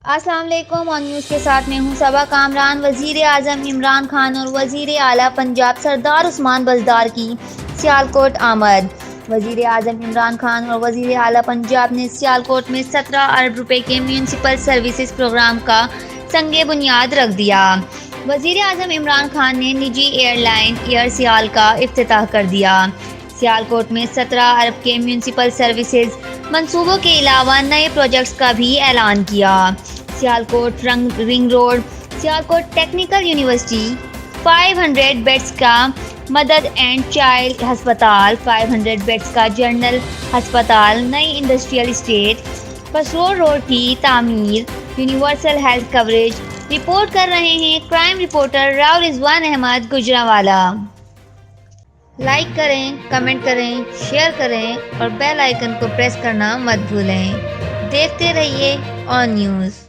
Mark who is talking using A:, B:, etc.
A: السلام علیکم، اور نیوز کے ساتھ میں ہوں صبا کامران۔ وزیر اعظم عمران خان اور وزیر اعلیٰ پنجاب سردار عثمان بزدار کی سیالکوٹ آمد۔ وزیر اعظم عمران خان اور وزیر اعلیٰ پنجاب نے سیالکوٹ میں 17 ارب روپے کے میونسپل سروسز پروگرام کا سنگِ بنیاد رکھ دیا۔ وزیر اعظم عمران خان نے نجی ایئر لائن ایئر سیال کا افتتاح کر دیا۔ سیالکوٹ میں 17 ارب کے میونسپل سروسز منصوبوں کے علاوہ نئے پروجیکٹس کا بھی اعلان کیا۔ Sialkot ring road Sialkot technical university, 500 beds کا مدر اینڈ چائلڈ ہسپتال، 500 بیڈز کا جنرل ہسپتال، نئی انڈسٹریل اسٹیٹ، پسرور روڈ کی تعمیر، یونیورسل ہیلتھ کوریج۔ رپورٹ کر رہے ہیں crime reporter Rao Rizwan Ahmed Gujranwala. Like کریں، کمنٹ کریں، شیئر کریں اور بیل آئیکن کو پریس کرنا مت بھولیں۔ دیکھتے رہیے آن نیوز۔